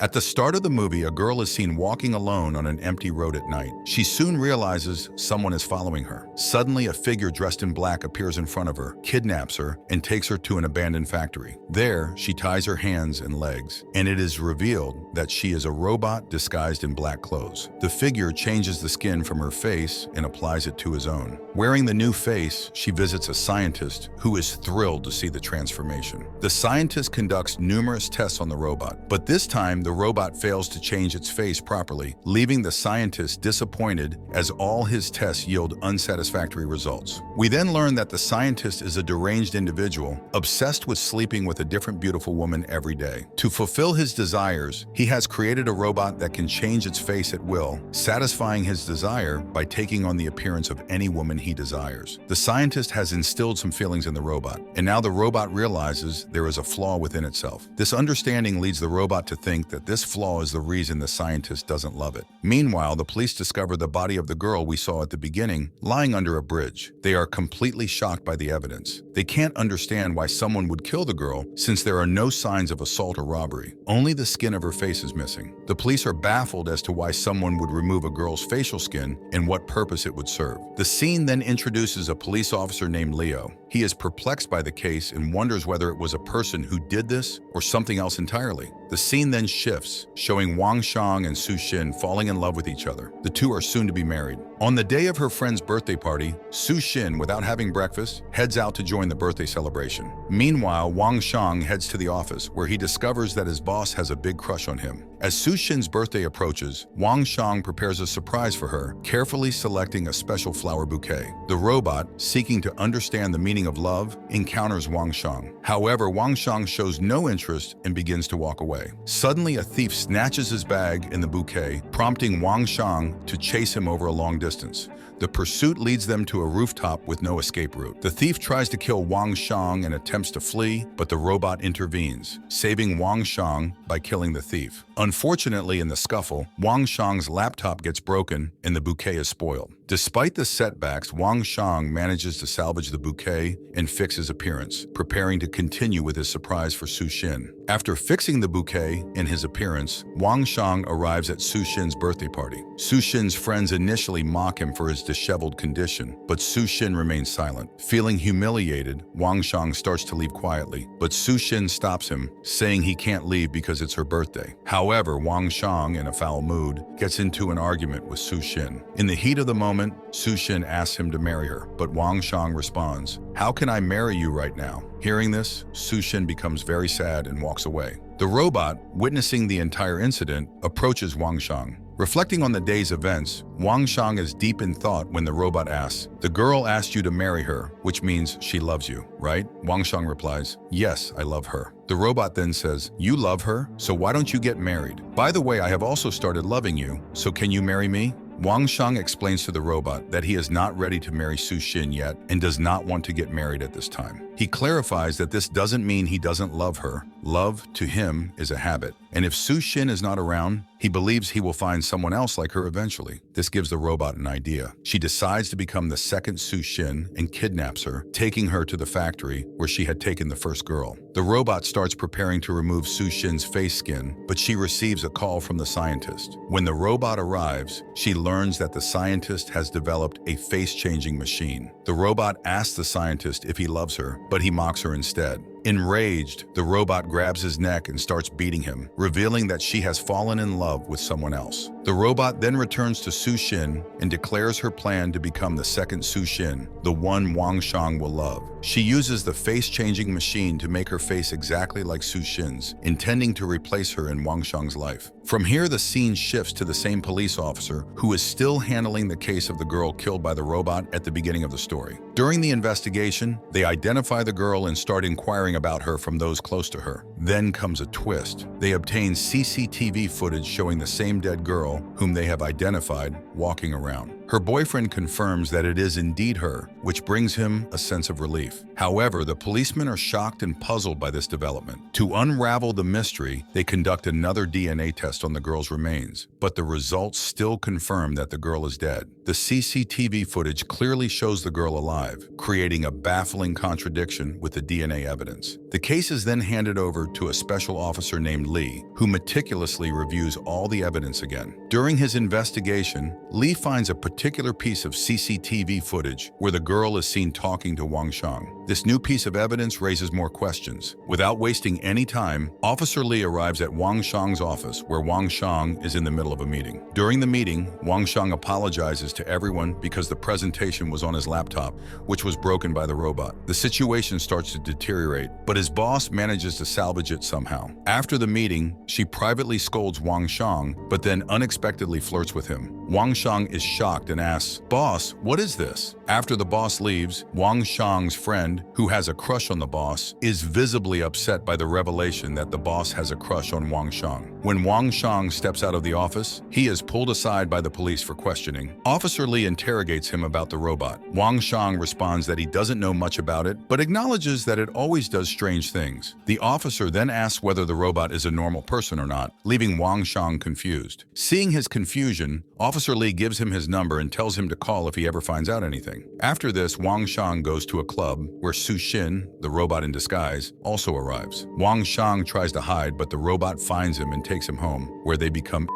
At the start of the movie, a girl is seen walking alone on an empty road at night. She soon realizes someone is following her. Suddenly, a figure dressed in black appears in front of her, kidnaps her, and takes her to an abandoned factory. There, she ties her hands and legs, and it is revealed that she is a robot disguised in black clothes. The figure changes the skin from her face and applies it to his own. Wearing the new face, she visits a scientist who is thrilled to see the transformation. The scientist conducts numerous tests on the robot, but this time the robot fails to change its face properly, leaving the scientist disappointed as all his tests yield unsatisfactory results. We then learn that the scientist is a deranged individual, obsessed with sleeping with a different beautiful woman every day. To fulfill his desires, he has created a robot that can change its face at will, satisfying his desire by taking on the appearance of any woman he desires. The scientist has instilled some feelings in the robot, and now the robot realizes there is a flaw within itself. This understanding leads the robot to think that this flaw is the reason the scientist doesn't love it. Meanwhile, the police discover the body of the girl we saw at the beginning lying under a bridge. They are completely shocked by the evidence. They can't understand why someone would kill the girl since there are no signs of assault or robbery. Only the skin of her face is missing. The police are baffled as to why someone would remove a girl's facial skin and what purpose it would serve. The scene then introduces a police officer named Leo. He is perplexed by the case and wonders whether it was a person who did this or something else entirely. The scene then shifts, showing Wang Xiang and Su Xin falling in love with each other. The two are soon to be married. On the day of her friend's birthday party, Su Xin, without having breakfast, heads out to join the birthday celebration. Meanwhile, Wang Xiang heads to the office, where he discovers that his boss has a big crush on him. As Su Xin's birthday approaches, Wang Xiang prepares a surprise for her, carefully selecting a special flower bouquet. The robot, seeking to understand the meaning of love, encounters Wang Xiang. However, Wang Xiang shows no interest and begins to walk away. Suddenly, a thief snatches his bag and the bouquet, prompting Wang Xiang to chase him over a long distance. The pursuit leads them to a rooftop with no escape route. The thief tries to kill Wang Xiang and attempts to flee, but the robot intervenes, saving Wang Xiang by killing the thief. Unfortunately, in the scuffle, Wang Xiang's laptop gets broken and the bouquet is spoiled. Despite the setbacks, Wang Xiang manages to salvage the bouquet and fix his appearance, preparing to continue with his surprise for Su Xin. After fixing the bouquet and his appearance, Wang Xiang arrives at Su Xin's birthday party. Su Xin's friends initially mock him for his disheveled condition, but Su Xin remains silent. Feeling humiliated, Wang Xiang starts to leave quietly, but Su Xin stops him, saying he can't leave because it's her birthday. However, Wang Xiang, in a foul mood, gets into an argument with Su Xin. In the heat of the moment, Su Xin asks him to marry her, but Wang Xiang responds, "How can I marry you right now?" Hearing this, Su Xin becomes very sad and walks away. The robot, witnessing the entire incident, approaches Wang Xiang. Reflecting on the day's events, Wang Xiang is deep in thought when the robot asks, "The girl asked you to marry her, which means she loves you, right?" Wang Xiang replies, "Yes, I love her." The robot then says, "You love her? So why don't you get married? By the way, I have also started loving you, so can you marry me?" Wang Xiang explains to the robot that he is not ready to marry Su Xin yet and does not want to get married at this time. He clarifies that this doesn't mean he doesn't love her. Love, to him, is a habit. And if Su Xin is not around, he believes he will find someone else like her eventually. This gives the robot an idea. She decides to become the second Su Xin and kidnaps her, taking her to the factory where she had taken the first girl. The robot starts preparing to remove Su Xin's face skin, but she receives a call from the scientist. When the robot arrives, she learns that the scientist has developed a face-changing machine. The robot asks the scientist if he loves her, but he mocks her instead. Enraged, the robot grabs his neck and starts beating him, revealing that she has fallen in love with someone else. The robot then returns to Su Xin and declares her plan to become the second Su Xin, the one Wang Xiang will love. She uses the face-changing machine to make her face exactly like Su Xin's, intending to replace her in Wang Xiang's life. From here, the scene shifts to the same police officer who is still handling the case of the girl killed by the robot at the beginning of the story. During the investigation, they identify the girl and start inquiring about her from those close to her. Then comes a twist. They obtain CCTV footage showing the same dead girl, whom they have identified, walking around. Her boyfriend confirms that it is indeed her, which brings him a sense of relief. However, the policemen are shocked and puzzled by this development. To unravel the mystery, they conduct another DNA test on the girl's remains, but the results still confirm that the girl is dead. The CCTV footage clearly shows the girl alive, creating a baffling contradiction with the DNA evidence. The case is then handed over to a special officer named Lee, who meticulously reviews all the evidence again. During his investigation, Lee finds a particular piece of CCTV footage where the girl is seen talking to Wang Shang. This new piece of evidence raises more questions. Without wasting any time, Officer Lee arrives at Wang Shang's office, where Wang Shang is in the middle of a meeting. During the meeting, Wang Shang apologizes to everyone because the presentation was on his laptop, which was broken by the robot. The situation starts to deteriorate, but his boss manages to salvage it somehow. After the meeting, she privately scolds Wang Shang, but then unexpectedly flirts with him. Wang Shang is shocked and asks, "Boss, what is this?" After the boss leaves, Wang Shang's friend, who has a crush on the boss, is visibly upset by the revelation that the boss has a crush on Wang Shang. When Wang Shang steps out of the office, he is pulled aside by the police for questioning. Officer Lee interrogates him about the robot. Wang Shang responds that he doesn't know much about it, but acknowledges that it always does strange things. The officer then asks whether the robot is a normal person or not, leaving Wang Shang confused. Seeing his confusion, Officer Lee gives him his number and tells him to call if he ever finds out anything. After this, Wang Shang goes to a club where Su Xin, the robot in disguise, also arrives. Wang Shang tries to hide, but the robot finds him and takes him home, where they become.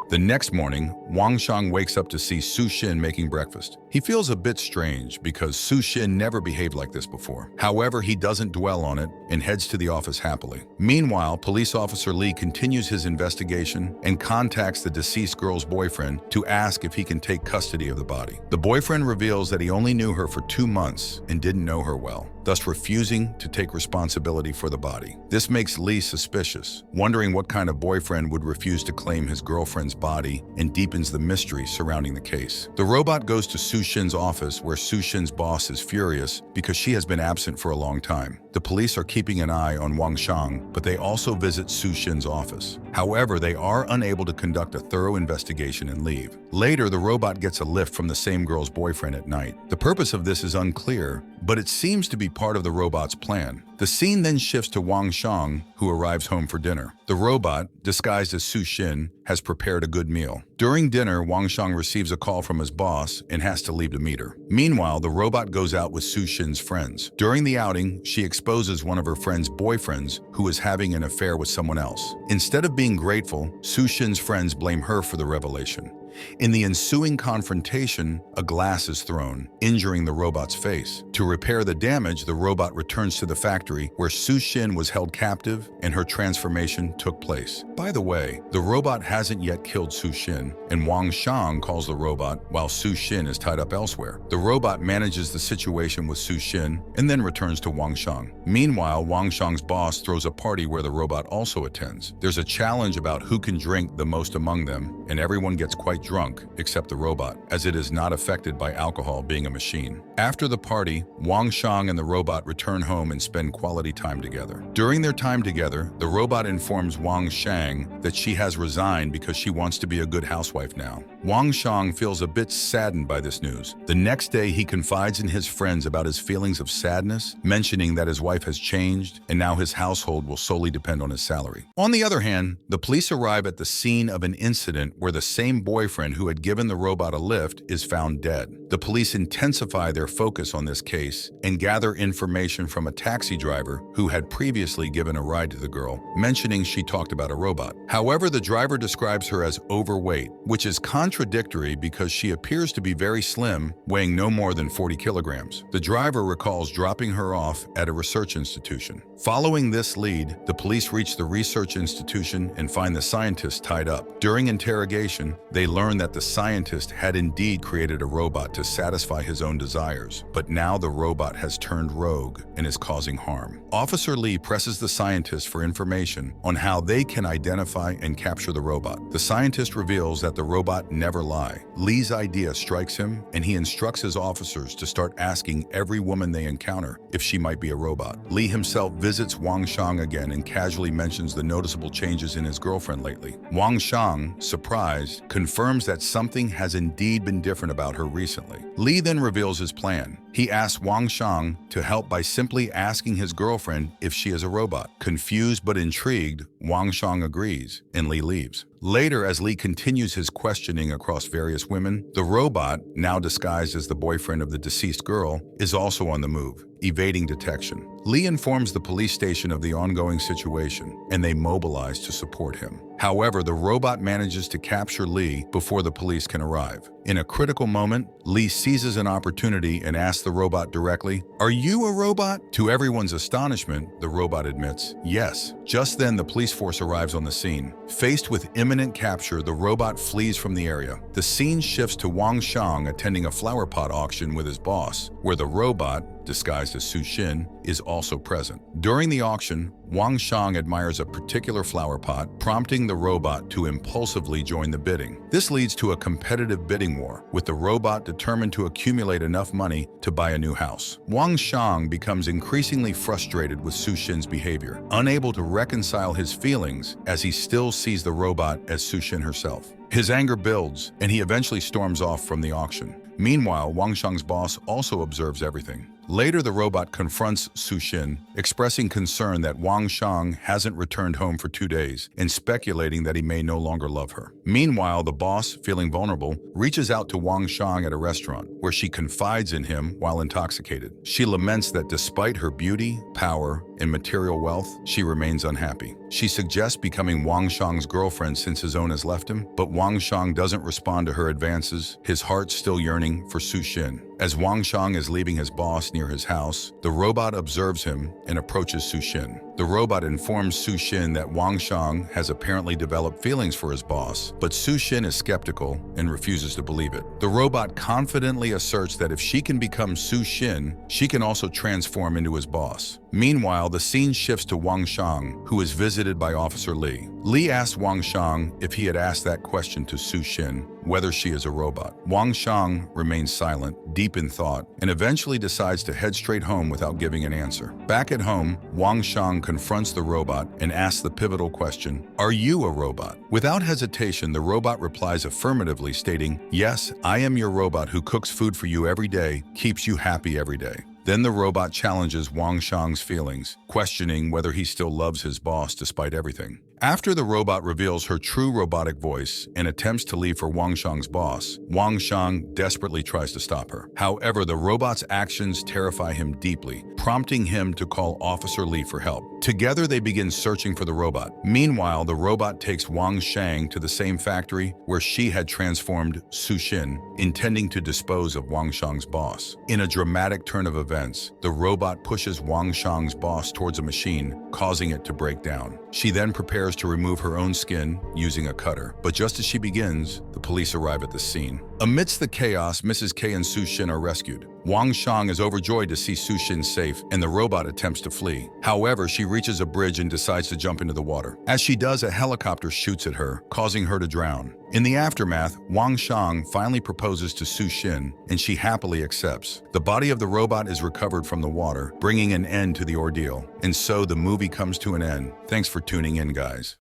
The next morning, Wang Shang wakes up to see Su Xin making breakfast. He feels a bit strange because Su Xin never behaved like this before. However, he doesn't dwell on it and heads to the office happily. Meanwhile, police officer Lee continues his investigation and contacts the deceased girl's boyfriend to ask if he can take custody of the body. The boyfriend reveals that he only knew her for 2 months and didn't know her well, thus refusing to take responsibility for the body. This makes Lee suspicious, wondering what kind of boyfriend would refuse to claim his girlfriend's body, and deepens the mystery surrounding the case. The robot goes to Su Xin's office, where Su Xin's boss is furious because she has been absent for a long time. The police are keeping an eye on Wang Shang, but they also visit Su Xin's office. However, they are unable to conduct a thorough investigation and leave. Later, the robot gets a lift from the same girl's boyfriend at night. The purpose of this is unclear, but it seems to be part of the robot's plan. The scene then shifts to Wang Shang, who arrives home for dinner. The robot, disguised as Su Xin, has prepared a good meal. During dinner, Wang Shang receives a call from his boss and has to leave to meet her. Meanwhile, the robot goes out with Su Xin's friends. During the outing, she exposes one of her friend's boyfriends who is having an affair with someone else. Instead of being grateful, Su Xin's friends blame her for the revelation. In the ensuing confrontation, a glass is thrown, injuring the robot's face. To repair the damage, the robot returns to the factory where Su Xin was held captive and her transformation took place. By the way, the robot hasn't yet killed Su Xin, and Wang Shang calls the robot while Su Xin is tied up elsewhere. The robot manages the situation with Su Xin and then returns to Wang Shang. Meanwhile, Wang Shang's boss throws a party where the robot also attends. There's a challenge about who can drink the most among them, and everyone gets quite drunk except the robot, as it is not affected by alcohol being a machine. After the party, Wang Shang and the robot return home and spend quality time together. During their time together, the robot informs Wang Shang that she has resigned because she wants to be a good housewife now. Wang Shang feels a bit saddened by this news. The next day, he confides in his friends about his feelings of sadness, mentioning that his wife has changed and now his household will solely depend on his salary. On the other hand, the police arrive at the scene of an incident where the same boyfriend who had given the robot a lift is found dead. The police intensify their focus on this case and gather information from a taxi driver who had previously given a ride to the girl, mentioning she talked about a robot. However, the driver describes her as overweight, which is contradictory because she appears to be very slim, weighing no more than 40 kilograms. The driver recalls dropping her off at a research institution. Following this lead, the police reach the research institution and find the scientist tied up. During interrogation, they learn that the scientist had indeed created a robot to satisfy his own desires, but now the robot has turned rogue and is causing harm. Officer Lee presses the scientist for information on how they can identify and capture the robot. The scientist reveals that the robot never lies. Lee's idea strikes him, and he instructs his officers to start asking every woman they encounter if she might be a robot. Lee himself visits Wang Shang again and casually mentions the noticeable changes in his girlfriend lately. Wang Shang, surprised, confirms confirms that something has indeed been different about her recently. Li then reveals his plan. He asks Wang Shang to help by simply asking his girlfriend if she is a robot. Confused but intrigued, Wang Shang agrees, and Li leaves. Later, as Li continues his questioning across various women, the robot, now disguised as the boyfriend of the deceased girl, is also on the move, evading detection. Li informs the police station of the ongoing situation, and they mobilize to support him. However, the robot manages to capture Li before the police can arrive. In a critical moment, Li seizes an opportunity and asks the robot directly, "Are you a robot?" To everyone's astonishment, the robot admits, "Yes." Just then, the police force arrives on the scene. Faced with imminent capture, the robot flees from the area. The scene shifts to Wang Shang attending a flower pot auction with his boss, where the robot, disguised as Su Xin, is also present. During the auction, Wang Shang admires a particular flower pot, prompting the robot to impulsively join the bidding. This leads to a competitive bidding war, with the robot determined to accumulate enough money to buy a new house. Wang Shang becomes increasingly frustrated with Su Xin's behavior, unable to reconcile his feelings as he still sees the robot as Su Xin herself. His anger builds, and he eventually storms off from the auction. Meanwhile, Wang Shang's boss also observes everything. Later, the robot confronts Su Xin, expressing concern that Wang Shang hasn't returned home for 2 days and speculating that he may no longer love her. Meanwhile, the boss, feeling vulnerable, reaches out to Wang Shang at a restaurant, where she confides in him while intoxicated. She laments that despite her beauty, power, and material wealth, she remains unhappy. She suggests becoming Wang Shang's girlfriend since his own has left him, but Wang Shang doesn't respond to her advances, his heart still yearning for Su Xin. As Wang Shang is leaving his boss near his house, the robot observes him and approaches Su Xin. The robot informs Su Xin that Wang Shang has apparently developed feelings for his boss, but Su Xin is skeptical and refuses to believe it. The robot confidently asserts that if she can become Su Xin, she can also transform into his boss. Meanwhile, the scene shifts to Wang Shang, who is visited by Officer Li. Li asks Wang Shang if he had asked that question to Su Xin, whether she is a robot. Wang Shang remains silent, deep in thought, and eventually decides to head straight home without giving an answer. Back at home, Wang Shang confronts the robot and asks the pivotal question, "Are you a robot?" Without hesitation, the robot replies affirmatively, stating, "Yes, I am your robot who cooks food for you every day, keeps you happy every day." Then the robot challenges Wang Shang's feelings, questioning whether he still loves his boss despite everything. After the robot reveals her true robotic voice and attempts to leave for Wang Shang's boss, Wang Shang desperately tries to stop her. However, the robot's actions terrify him deeply, prompting him to call Officer Li for help. Together, they begin searching for the robot. Meanwhile, the robot takes Wang Shang to the same factory where she had transformed Su Xin, intending to dispose of Wang Shang's boss. In a dramatic turn of events, the robot pushes Wang Shang's boss towards a machine, causing it to break down. She then prepares to remove her own skin using a cutter. But just as she begins, the police arrive at the scene. Amidst the chaos, Mrs. K and Su Xin are rescued. Wang Shang is overjoyed to see Su Xin safe, and the robot attempts to flee. However, she reaches a bridge and decides to jump into the water. As she does, a helicopter shoots at her, causing her to drown. In the aftermath, Wang Shang finally proposes to Su Xin, and she happily accepts. The body of the robot is recovered from the water, bringing an end to the ordeal. And so the movie comes to an end. Thanks for tuning in, guys.